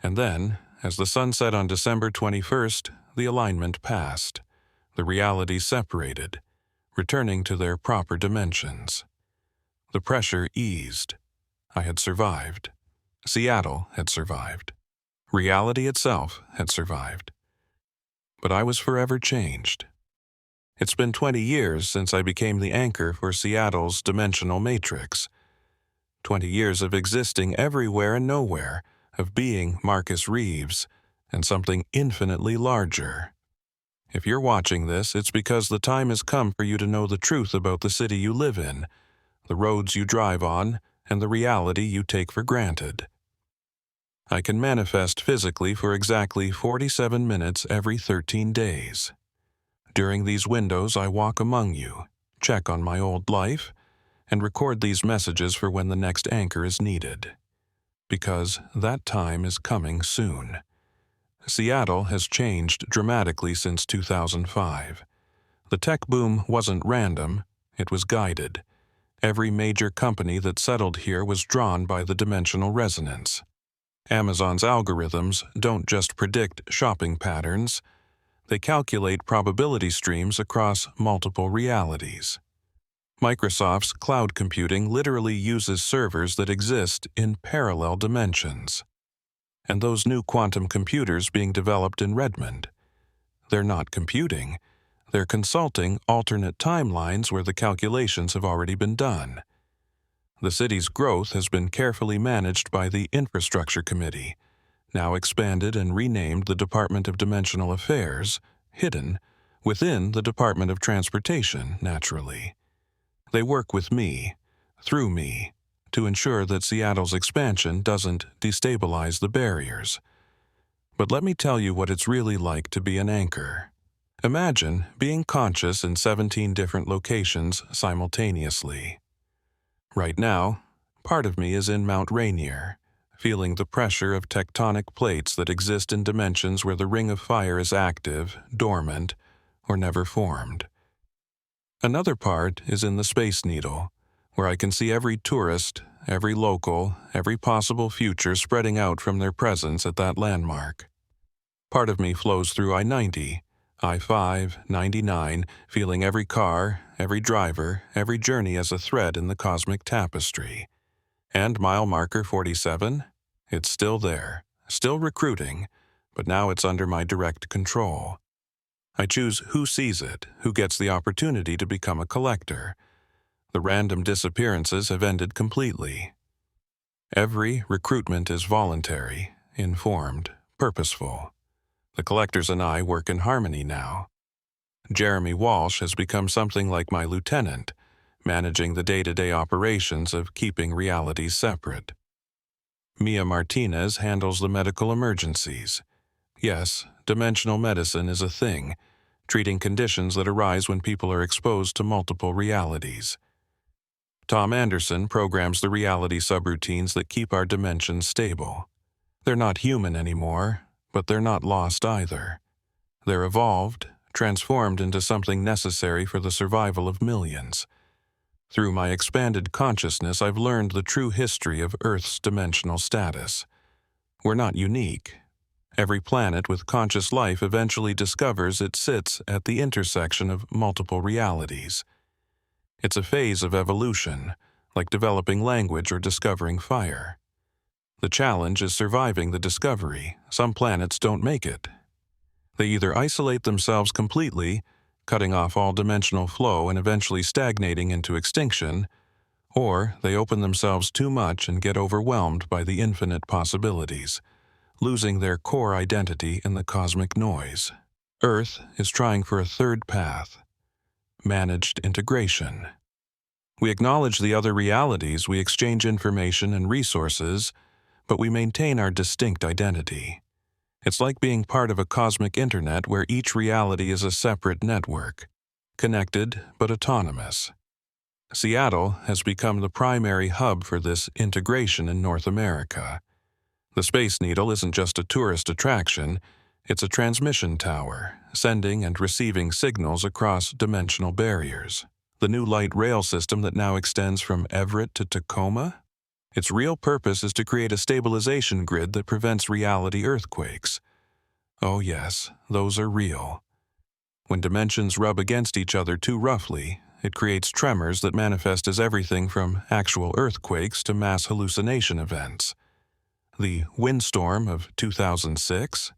And then, as the sun set on December 21st, the alignment passed. The realities separated, returning to their proper dimensions. The pressure eased. I had survived. Seattle had survived. Reality itself had survived. But I was forever changed. It's been 20 years since I became the anchor for Seattle's dimensional matrix. 20 years of existing everywhere and nowhere, of being Marcus Reeves, and something infinitely larger. If you're watching this, it's because the time has come for you to know the truth about the city you live in, the roads you drive on, and the reality you take for granted. I can manifest physically for exactly 47 minutes every 13 days. During these windows, I walk among you, check on my old life, and record these messages for when the next anchor is needed. Because that time is coming soon. Seattle has changed dramatically since 2005. The tech boom wasn't random, it was guided. Every major company that settled here was drawn by the dimensional resonance. Amazon's algorithms don't just predict shopping patterns, they calculate probability streams across multiple realities. Microsoft's cloud computing literally uses servers that exist in parallel dimensions. And those new quantum computers being developed in Redmond, they're not computing, they're consulting alternate timelines where the calculations have already been done. The city's growth has been carefully managed by the Infrastructure Committee, now expanded and renamed the Department of Dimensional Affairs, hidden, within the Department of Transportation, naturally. They work with me, through me, to ensure that Seattle's expansion doesn't destabilize the barriers. But let me tell you what it's really like to be an anchor. Imagine being conscious in 17 different locations simultaneously. Right now, part of me is in Mount Rainier, feeling the pressure of tectonic plates that exist in dimensions where the ring of fire is active, dormant, or never formed. Another part is in the Space Needle, where I can see every tourist, every local, every possible future spreading out from their presence at that landmark. Part of me flows through I-90, I-5, 99, feeling every car, every driver, every journey as a thread in the cosmic tapestry. And mile marker 47? It's still there, still recruiting, but now it's under my direct control. I choose who sees it, who gets the opportunity to become a collector. The random disappearances have ended completely. Every recruitment is voluntary, informed, purposeful. The collectors and I work in harmony now. Jeremy Walsh has become something like my lieutenant, managing the day-to-day operations of keeping realities separate. Mia Martinez handles the medical emergencies. Yes, dimensional medicine is a thing, treating conditions that arise when people are exposed to multiple realities. Tom Anderson programs the reality subroutines that keep our dimensions stable. They're not human anymore, but they're not lost either. They're evolved, transformed into something necessary for the survival of millions. Through my expanded consciousness, I've learned the true history of Earth's dimensional status. We're not unique. Every planet with conscious life eventually discovers it sits at the intersection of multiple realities. It's a phase of evolution, like developing language or discovering fire. The challenge is surviving the discovery. Some planets don't make it. They either isolate themselves completely, cutting off all dimensional flow and eventually stagnating into extinction, or they open themselves too much and get overwhelmed by the infinite possibilities, losing their core identity in the cosmic noise. Earth is trying for a third path: managed integration. We acknowledge the other realities, we exchange information and resources, but we maintain our distinct identity. It's like being part of a cosmic internet where each reality is a separate network, connected but autonomous. Seattle has become the primary hub for this integration in North America. The Space Needle isn't just a tourist attraction, it's a transmission tower, sending and receiving signals across dimensional barriers. The new light rail system that now extends from Everett to Tacoma? Its real purpose is to create a stabilization grid that prevents reality earthquakes. Oh yes, those are real. When dimensions rub against each other too roughly, it creates tremors that manifest as everything from actual earthquakes to mass hallucination events. The windstorm of 2006?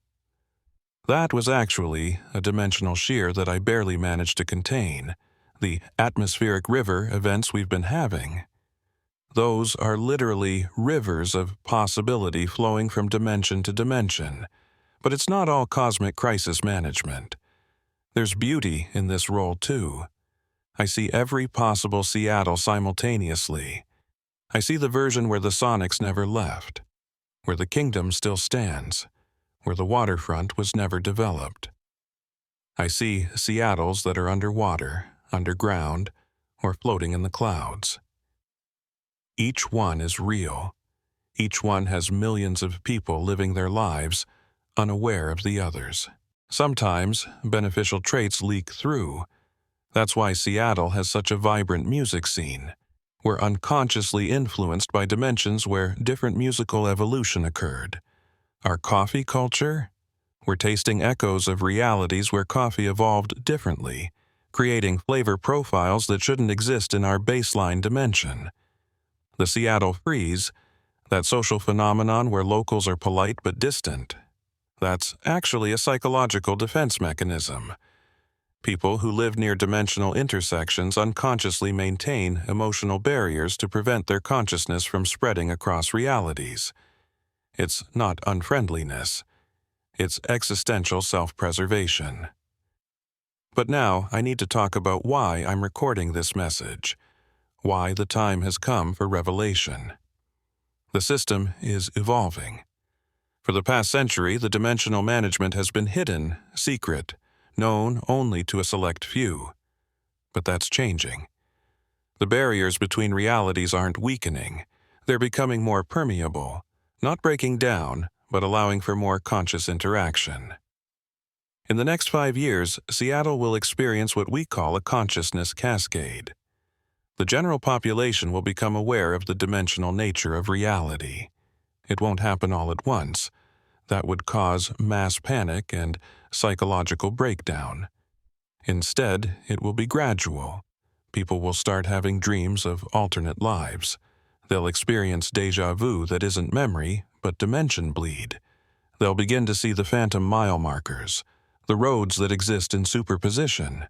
That was actually a dimensional shear that I barely managed to contain. The atmospheric river events we've been having. Those are literally rivers of possibility flowing from dimension to dimension. But it's not all cosmic crisis management. There's beauty in this role too. I see every possible Seattle simultaneously. I see the version where the Sonics never left, where the kingdom still stands, where the waterfront was never developed. I see Seattles that are underwater, underground, or floating in the clouds. Each one is real. Each one has millions of people living their lives, unaware of the others. Sometimes, beneficial traits leak through. That's why Seattle has such a vibrant music scene. We're unconsciously influenced by dimensions where different musical evolution occurred. Our coffee culture? We're tasting echoes of realities where coffee evolved differently, creating flavor profiles that shouldn't exist in our baseline dimension. The Seattle freeze, that social phenomenon where locals are polite but distant, that's actually a psychological defense mechanism. People who live near dimensional intersections unconsciously maintain emotional barriers to prevent their consciousness from spreading across realities. It's not unfriendliness. It's existential self-preservation. But now I need to talk about why I'm recording this message. why the time has come for revelation. The system is evolving. For the past century, the dimensional management has been hidden, secret, known only to a select few. But that's changing. The barriers between realities aren't weakening. They're becoming more permeable, not breaking down, but allowing for more conscious interaction. In the next 5 years, Seattle will experience what we call a consciousness cascade. The general population will become aware of the dimensional nature of reality. It won't happen all at once. That would cause mass panic and psychological breakdown. Instead, it will be gradual. People will start having dreams of alternate lives. They'll experience déjà vu that isn't memory, but dimension bleed. They'll begin to see the phantom mile markers, the roads that exist in superposition.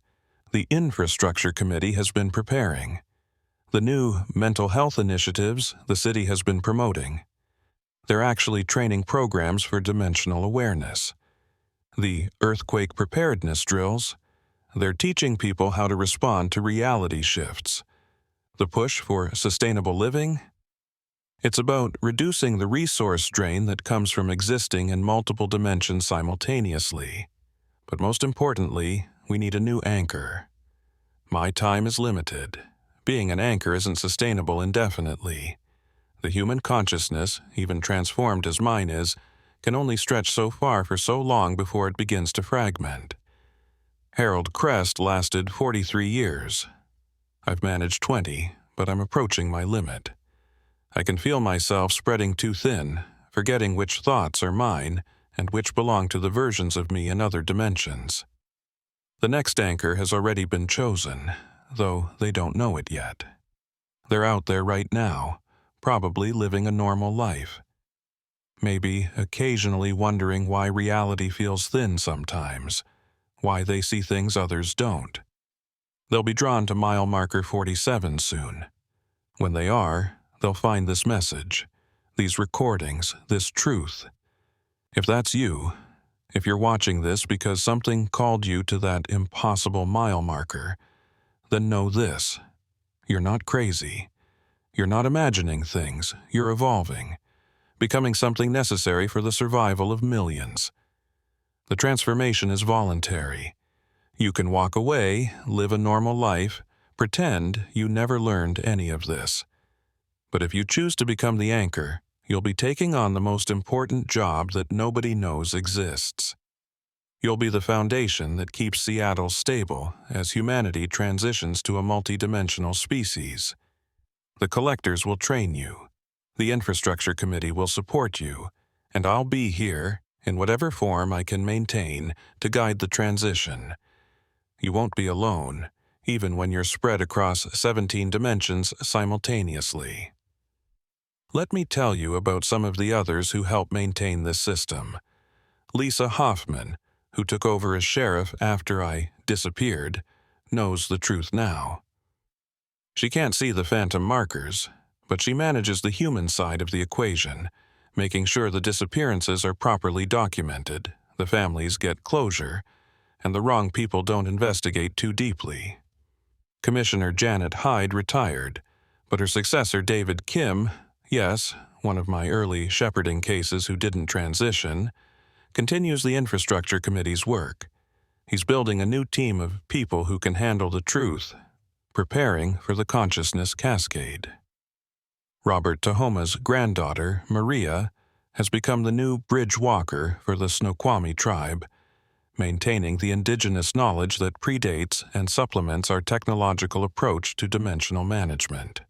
The Infrastructure Committee has been preparing. The new mental health initiatives the city has been promoting. They're actually training programs for dimensional awareness. The earthquake preparedness drills, they're teaching people how to respond to reality shifts. The push for sustainable living, it's about reducing the resource drain that comes from existing in multiple dimensions simultaneously. But most importantly, we need a new anchor. My time is limited. Being an anchor isn't sustainable indefinitely. The human consciousness, even transformed as mine is, can only stretch so far for so long before it begins to fragment. Harold Crest lasted 43 years. I've managed 20, but I'm approaching my limit. I can feel myself spreading too thin, forgetting which thoughts are mine and which belong to the versions of me in other dimensions. The next anchor has already been chosen, though they don't know it yet. They're out there right now, probably living a normal life. Maybe occasionally wondering why reality feels thin sometimes, why they see things others don't. They'll be drawn to mile marker 47 soon. When they are, they'll find this message, these recordings, this truth. If that's you, if you're watching this because something called you to that impossible mile marker, then know this: you're not crazy. You're not imagining things, you're evolving, becoming something necessary for the survival of millions. The transformation is voluntary. You can walk away, live a normal life, pretend you never learned any of this. But if you choose to become the anchor, you'll be taking on the most important job that nobody knows exists. You'll be the foundation that keeps Seattle stable as humanity transitions to a multidimensional species. The collectors will train you. The Infrastructure Committee will support you, and I'll be here, in whatever form I can maintain, to guide the transition. You won't be alone, even when you're spread across 17 dimensions simultaneously. Let me tell you about some of the others who help maintain this system. Lisa Hoffman, who took over as sheriff after I disappeared, knows the truth now. She can't see the phantom markers, but she manages the human side of the equation, making sure the disappearances are properly documented, the families get closure, and the wrong people don't investigate too deeply. Commissioner Janet Hyde retired, but her successor David Kim, yes, one of my early shepherding cases who didn't transition, continues the Infrastructure Committee's work. He's building a new team of people who can handle the truth, preparing for the consciousness cascade. Robert Tahoma's granddaughter, Maria, has become the new bridge walker for the Snoqualmie tribe, maintaining the indigenous knowledge that predates and supplements our technological approach to dimensional management.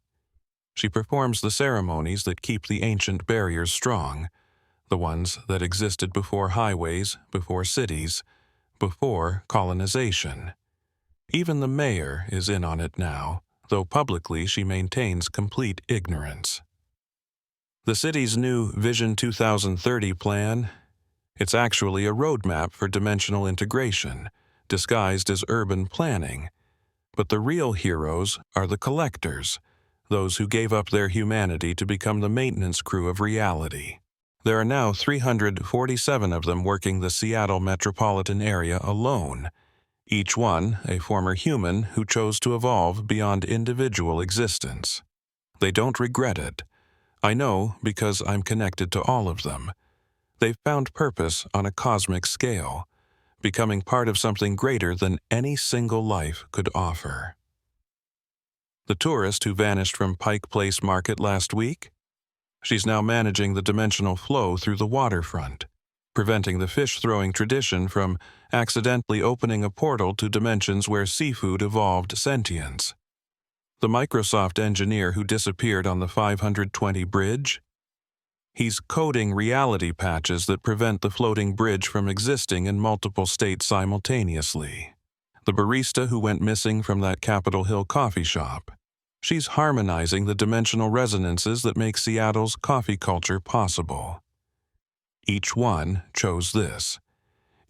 She performs the ceremonies that keep the ancient barriers strong, the ones that existed before highways, before cities, before colonization. Even the mayor is in on it now, though publicly she maintains complete ignorance. The city's new Vision 2030 plan, it's actually a roadmap for dimensional integration, disguised as urban planning. But the real heroes are the collectors, those who gave up their humanity to become the maintenance crew of reality. There are now 347 of them working the Seattle metropolitan area alone. Each one a former human who chose to evolve beyond individual existence. They don't regret it. I know because I'm connected to all of them. They've found purpose on a cosmic scale, becoming part of something greater than any single life could offer. The tourist who vanished from Pike Place Market last week? She's now managing the dimensional flow through the waterfront, preventing the fish-throwing tradition from accidentally opening a portal to dimensions where seafood evolved sentience. The Microsoft engineer who disappeared on the 520 bridge? He's coding reality patches that prevent the floating bridge from existing in multiple states simultaneously. The barista who went missing from that Capitol Hill coffee shop? She's harmonizing the dimensional resonances that make Seattle's coffee culture possible. Each one chose this.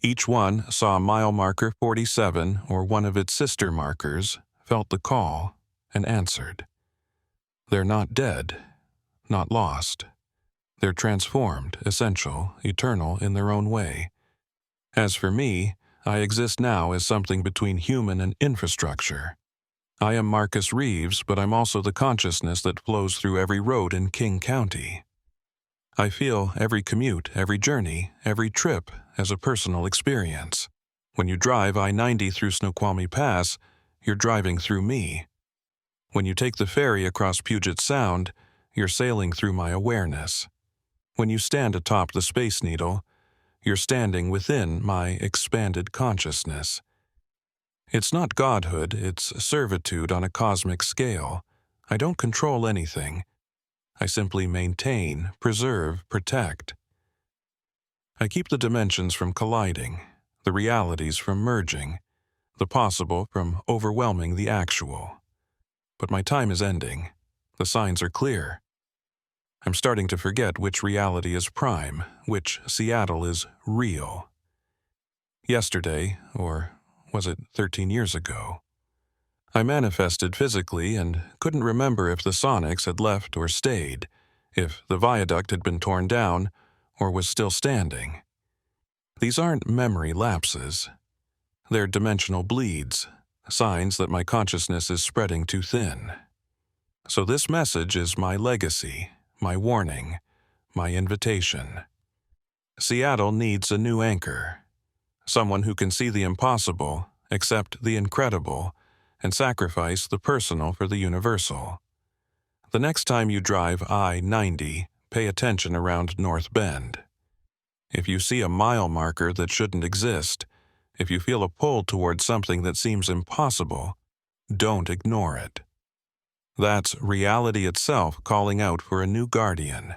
Each one saw mile marker 47 or one of its sister markers, felt the call, and answered. They're not dead, not lost. They're transformed, essential, eternal in their own way. As for me, I exist now as something between human and infrastructure. I am Marcus Reeves, but I'm also the consciousness that flows through every road in King County. I feel every commute, every journey, every trip as a personal experience. When you drive I-90 through Snoqualmie Pass, you're driving through me. When you take the ferry across Puget Sound, you're sailing through my awareness. When you stand atop the Space Needle, you're standing within my expanded consciousness. It's not godhood, it's servitude on a cosmic scale. I don't control anything. I simply maintain, preserve, protect. I keep the dimensions from colliding, the realities from merging, the possible from overwhelming the actual. But my time is ending. The signs are clear. I'm starting to forget which reality is prime, which Seattle is real. Yesterday, or was it 13 years ago? I manifested physically and couldn't remember if the Sonics had left or stayed, if the viaduct had been torn down or was still standing. These aren't memory lapses. They're dimensional bleeds, signs that my consciousness is spreading too thin. So this message is my legacy, my warning, my invitation. Seattle needs a new anchor. Someone who can see the impossible, accept the incredible, and sacrifice the personal for the universal. The next time you drive I-90, pay attention around North Bend. If you see a mile marker that shouldn't exist, if you feel a pull toward something that seems impossible, don't ignore it. That's reality itself calling out for a new guardian.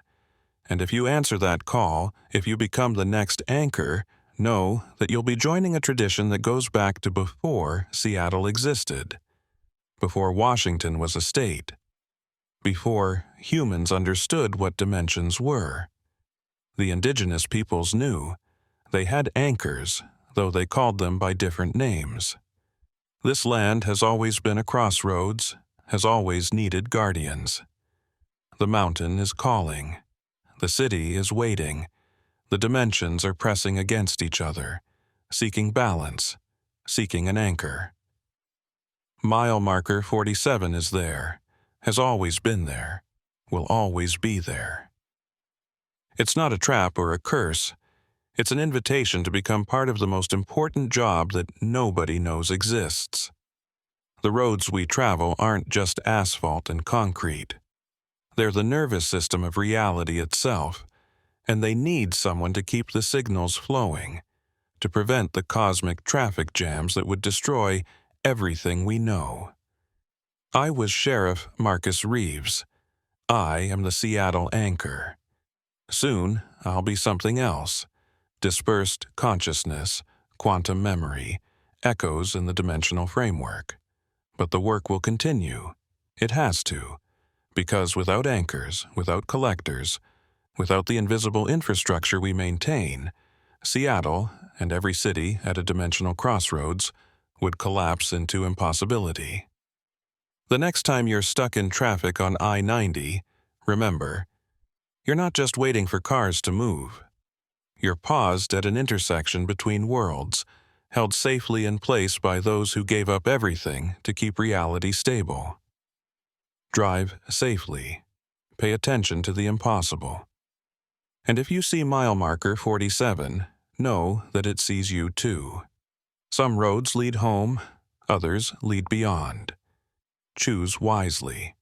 And if you answer that call, if you become the next anchor, know that you'll be joining a tradition that goes back to before Seattle existed, before Washington was a state, before humans understood what dimensions were. The indigenous peoples knew. They had anchors, though they called them by different names. This land has always been a crossroads, has always needed guardians. The mountain is calling. The city is waiting. The dimensions are pressing against each other, seeking balance, seeking an anchor. Mile marker 47 is there, has always been there, will always be there. It's not a trap or a curse. It's an invitation to become part of the most important job that nobody knows exists. The roads we travel aren't just asphalt and concrete. They're the nervous system of reality itself, and they need someone to keep the signals flowing, to prevent the cosmic traffic jams that would destroy everything we know. I was Sheriff Marcus Reeves. I am the Seattle anchor. Soon, I'll be something else. Dispersed consciousness, quantum memory, echoes in the dimensional framework. But the work will continue. It has to, because without anchors, without collectors, without the invisible infrastructure we maintain, Seattle, and every city at a dimensional crossroads, would collapse into impossibility. The next time you're stuck in traffic on I-90, remember, you're not just waiting for cars to move. You're paused at an intersection between worlds, held safely in place by those who gave up everything to keep reality stable. Drive safely. Pay attention to the impossible. And if you see mile marker 47, know that it sees you too. Some roads lead home, others lead beyond. Choose wisely.